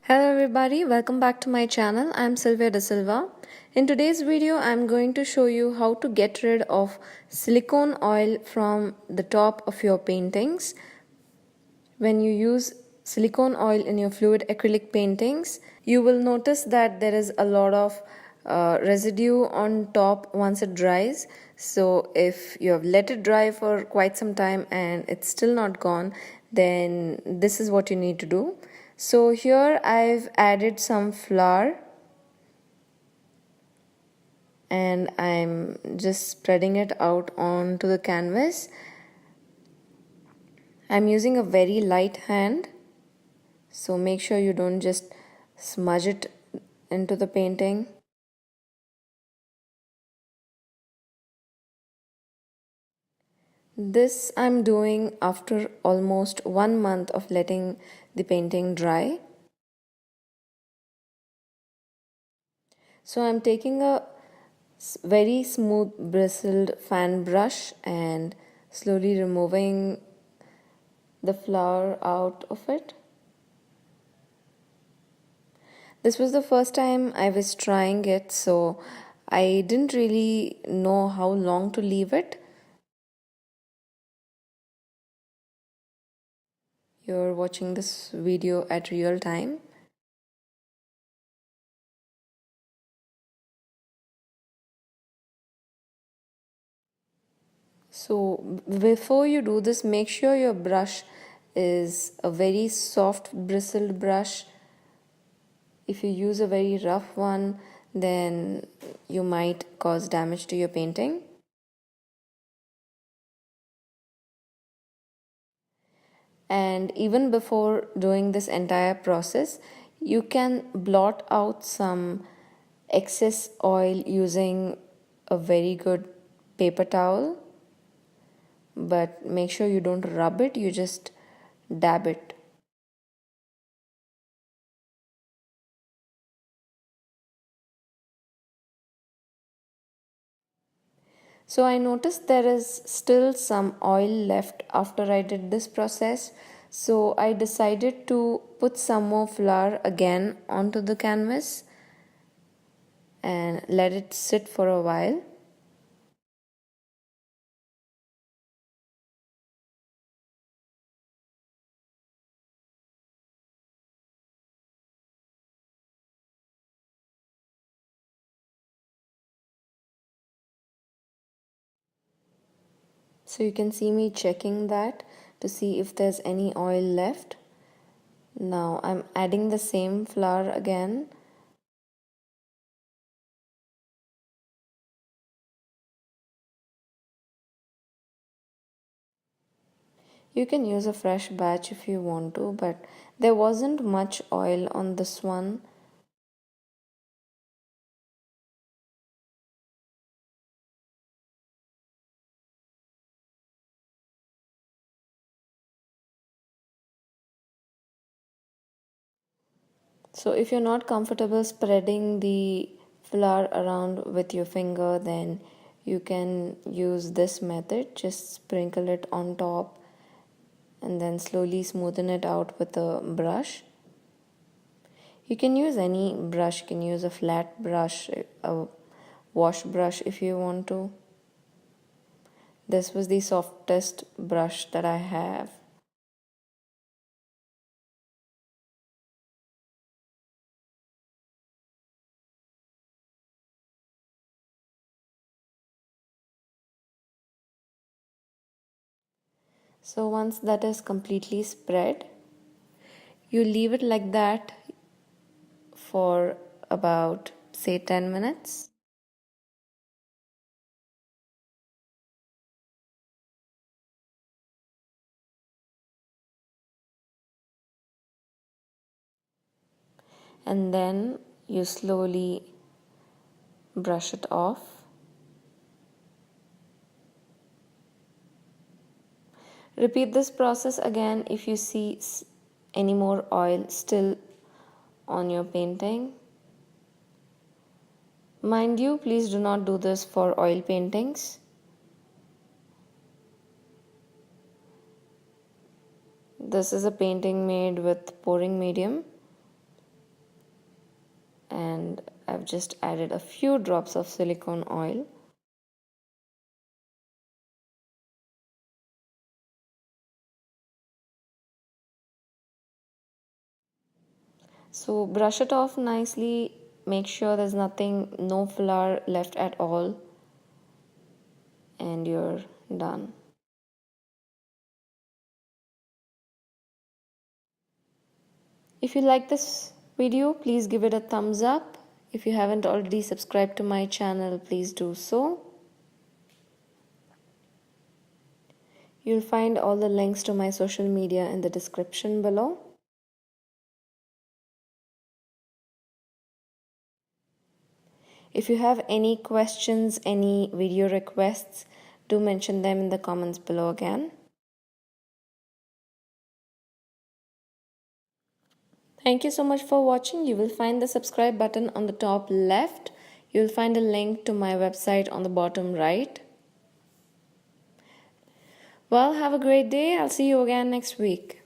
Hello everybody, welcome back to my channel. I'm Sylvia D'Silva. In today's video, I'm going to show you how to get rid of silicone oil from the top of your paintings. When you use silicone oil in your fluid acrylic paintings, you will notice that there is a lot of residue on top once it dries. So if you have let it dry for quite some time and it's still not gone, then this is what you need to do. So here I've added some flour and I'm just spreading it out onto the canvas. I'm using a very light hand, so make sure you don't just smudge it into the painting. This I'm doing after almost 1 month of letting the painting dry. So I'm taking a very smooth bristled fan brush and slowly removing the flour out of it. This was the first time I was trying it, so I didn't really know how long to leave it. You're watching this video at real time. So before you do this, make sure your brush is a very soft bristled brush. If you use a very rough one, then you might cause damage to your painting. And even before doing this entire process, you can blot out some excess oil using a very good paper towel, but make sure you don't rub it, you just dab it. So I noticed there is still some oil left after I did this process. So I decided to put some more flour again onto the canvas and let it sit for a while. So you can see me checking that to see if there's any oil left. Now I'm adding the same flour again. You can use a fresh batch if you want to, but there wasn't much oil on this one. So if you're not comfortable spreading the flour around with your finger, then you can use this method. Just sprinkle it on top and then slowly smoothen it out with a brush. You can use any brush. You can use a flat brush, a wash brush if you want to. This was the softest brush that I have. So once that is completely spread, you leave it like that for about say 10 minutes. And then you slowly brush it off. Repeat this process again if you see any more oil still on your painting. Mind you, please do not do this for oil paintings. This is a painting made with pouring medium. and I've just added a few drops of silicone oil. So brush it off nicely, make sure there's no flour left at all, and you're done. If you like this video, please give it a thumbs up. If you haven't already subscribed to my channel, please do so. You'll find all the links to my social media in the description below. If you have any questions, any video requests, do mention them in the comments below again. Thank you so much for watching. You will find the subscribe button on the top left. You will find a link to my website on the bottom right. Well, have a great day. I'll see you again next week.